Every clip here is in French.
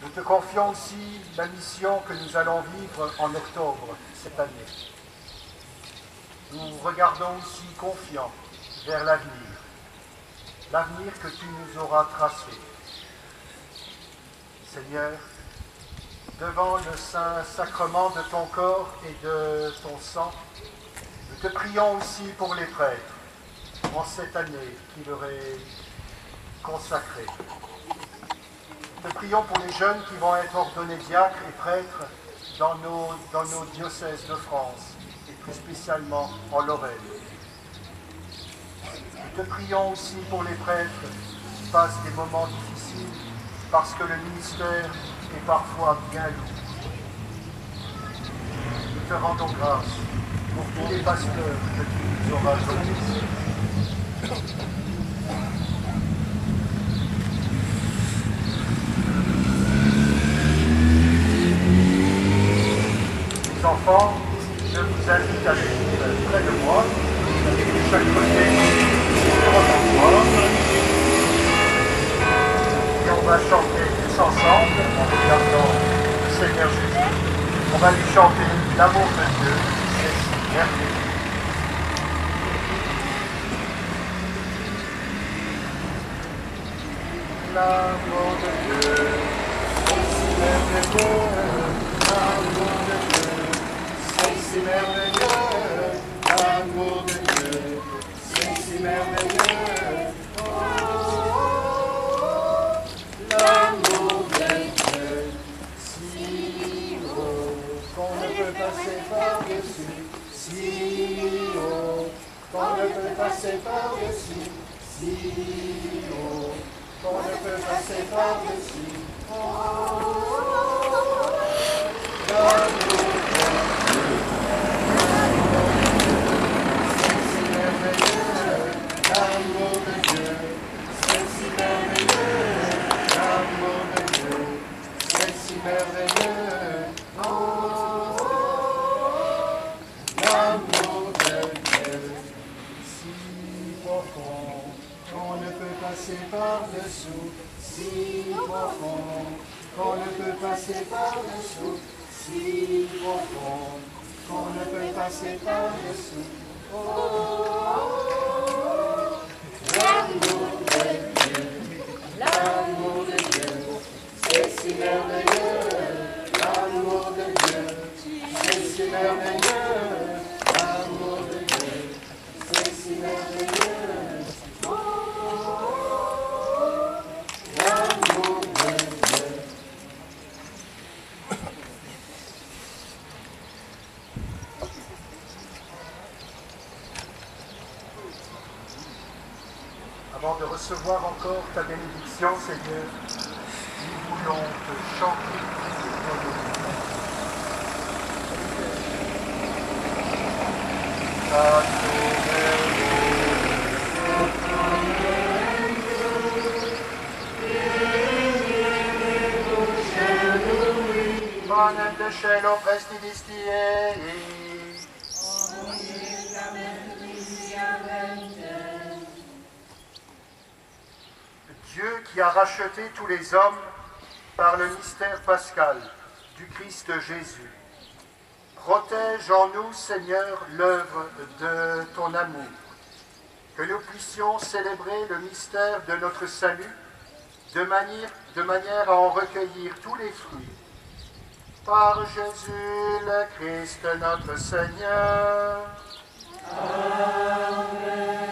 Nous te confions aussi la mission que nous allons vivre en octobre cette année. Nous regardons aussi confiants vers l'avenir que tu nous auras tracé. Seigneur, devant le saint sacrement de ton corps et de ton sang, nous te prions aussi pour les prêtres en cette année qui leur est consacrée. Nous te prions pour les jeunes qui vont être ordonnés diacres et prêtres dans nos diocèses de France et plus spécialement en Lorraine. Nous te prions aussi pour les prêtres qui passent des moments difficiles parce que le ministère est parfois bien lourd. Nous te rendons grâce pour tous les pasteurs que tu nous auras donnés. Les enfants, je vous invite à venir près de moi, de chaque côté, et on va chanter tous ensemble en regardant le Seigneur Jésus. On va lui chanter l'amour de Dieu, c'est si merveilleux. L'amour de Dieu, c'est si merveilleux. L'amour de Dieu, c'est si merveilleux. L'amour de Dieu, c'est si merveilleux. L'amour de Dieu, si haut qu'on ne peut passer par-dessus, si haut qu'on ne peut passer par-dessus, si haut qu'on ne peut passer par-dessus. L'amour de Dieu, c'est si merveilleux. L'amour de Dieu, c'est si merveilleux. L'amour de Dieu, si profond qu'on ne peut passer par-dessous, si profond qu'on ne peut passer par-dessous, si profond qu'on ne peut passer par-dessous. L'amour de Dieu, c'est si merveilleux. L'amour de Dieu, c'est si merveilleux. L'amour de Dieu, c'est si merveilleux. L'amour de Dieu. Avant de recevoir encore ta bénédiction, Seigneur, nous voulons te chanter ton nom. Bonne de cielo prestidistiei. Dieu qui a racheté tous les hommes par le mystère pascal du Christ Jésus, protège en nous, Seigneur, l'œuvre de ton amour, que nous puissions célébrer le mystère de notre salut de manière à en recueillir tous les fruits. Par Jésus le Christ notre Seigneur. Amen.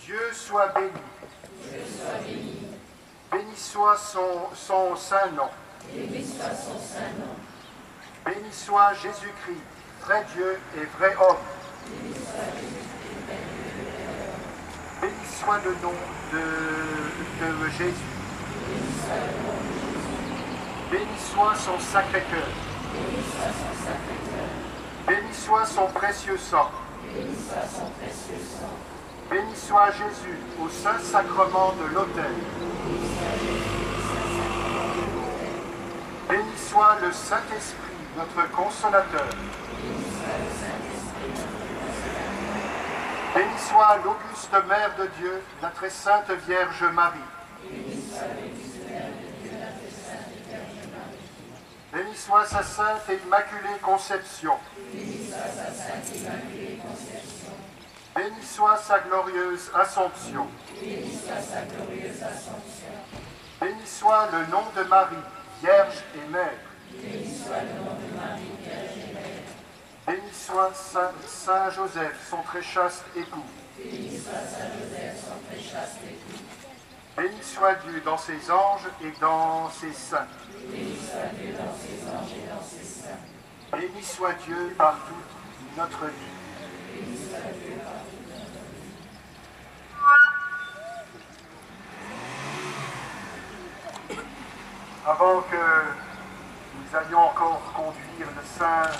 Dieu soit béni. Dieu soit béni. Béni soit son saint nom. Béni soit son saint nom. Béni soit Jésus-Christ, vrai Dieu et vrai homme. Béni soit Jésus-Christ, vrai Dieu et vrai homme. Béni soit le nom de Jésus. Béni soit le nom de Jésus. Béni soit son sacré cœur. Béni soit son sacré cœur. Béni soit son précieux sang. béni soit son précieux sang, Béni soit Jésus au saint sacrement de l'autel. Béni soit le Saint-Esprit, notre consolateur. Béni soit l'auguste Mère de Dieu, la très sainte Vierge Marie. Béni soit sa sainte et immaculée conception. Béni soit sa glorieuse Assomption. Béni soit le nom de Marie, Vierge et Mère. Béni soit Saint Joseph, son très chaste époux. Béni soit Dieu dans ses anges et dans ses saints. Béni soit Dieu par toute notre vie. Avant que nous allions encore conduire le Saint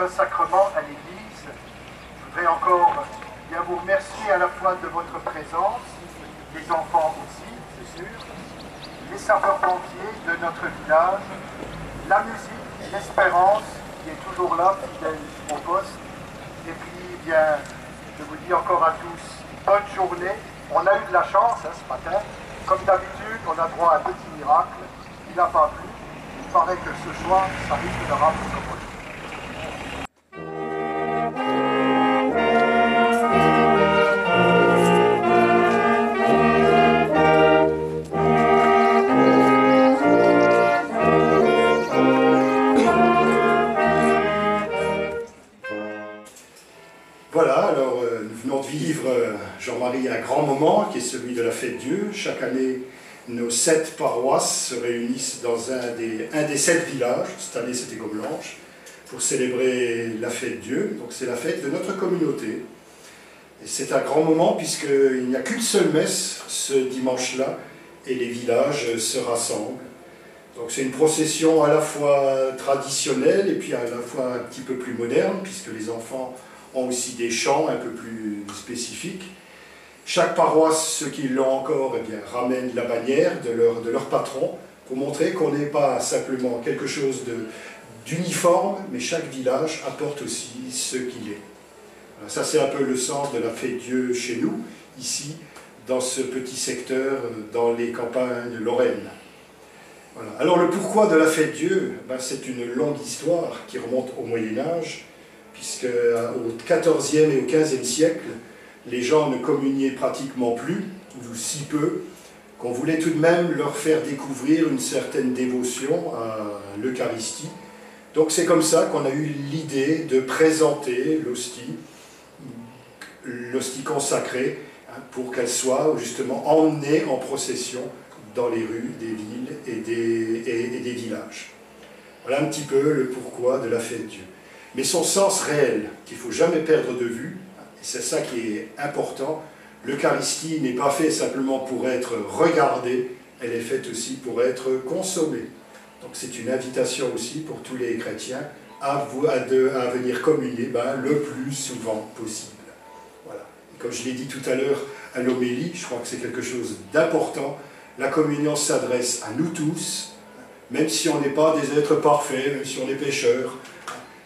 Sacrement à l'Église, je voudrais encore bien vous remercier à la fois de votre présence, les enfants aussi, c'est sûr, les sapeurs-pompiers de notre village, la musique, l'espérance qui est toujours là, fidèle au poste. Et puis, bien, je vous dis encore à tous, bonne journée. On a eu de la chance ce matin. Comme d'habitude, on a droit à un petit miracle. Il n'a pas plu. Il paraît que ce soir, ça risque de rappeler comme moi. Voilà, alors nous venons de vivre, Jean-Marie, un grand moment qui est celui de la fête Dieu. Chaque année, nos 7 paroisses se réunissent dans un des 7 villages, cette année c'était Goblanche, pour célébrer la fête Dieu. Donc c'est la fête de notre communauté. Et c'est un grand moment puisqu'il n'y a qu'une seule messe ce dimanche-là et les villages se rassemblent. Donc c'est une procession à la fois traditionnelle et puis à la fois un petit peu plus moderne puisque les enfants ont aussi des chants un peu plus spécifiques. Chaque paroisse, ceux qui l'ont encore, eh bien, ramènent la bannière de leur patron pour montrer qu'on n'est pas simplement quelque chose d'uniforme, mais chaque village apporte aussi ce qu'il est. Voilà, ça c'est un peu le sens de la fête Dieu chez nous, ici, dans ce petit secteur, dans les campagnes de Lorraine. Voilà. Alors le pourquoi de la fête Dieu, ben, c'est une longue histoire qui remonte au Moyen-Âge, puisque au XIVe et au XVe siècle, les gens ne communiaient pratiquement plus, ou si peu, qu'on voulait tout de même leur faire découvrir une certaine dévotion à l'Eucharistie. Donc c'est comme ça qu'on a eu l'idée de présenter l'hostie consacrée, hein, pour qu'elle soit justement emmenée en procession dans les rues des villes et des villages. Voilà un petit peu le pourquoi de la fête Dieu. Mais son sens réel, qu'il ne faut jamais perdre de vue, et c'est ça qui est important, l'Eucharistie n'est pas faite simplement pour être regardée, elle est faite aussi pour être consommée. Donc c'est une invitation aussi pour tous les chrétiens à venir communier le plus souvent possible. Voilà. Et comme je l'ai dit tout à l'heure à l'homélie, je crois que c'est quelque chose d'important, la communion s'adresse à nous tous, même si on n'est pas des êtres parfaits, même si on est pécheurs,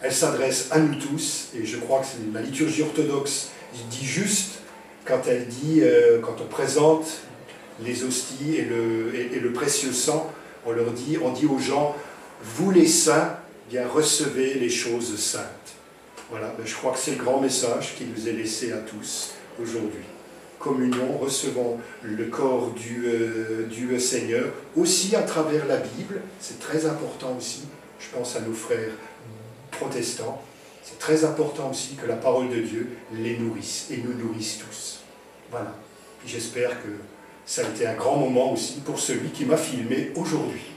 elle s'adresse à nous tous, et je crois que la liturgie orthodoxe dit juste quand elle dit, quand on présente les hosties et le précieux sang, on dit aux gens, vous les saints, bien recevez les choses saintes. Voilà, je crois que c'est le grand message qui nous est laissé à tous aujourd'hui. Communion, recevons le corps du Seigneur, aussi à travers la Bible, c'est très important aussi, je pense à nos frères protestants, c'est très important aussi que la parole de Dieu les nourrisse et nous nourrisse tous. Voilà. Puis j'espère que ça a été un grand moment aussi pour celui qui m'a filmé aujourd'hui.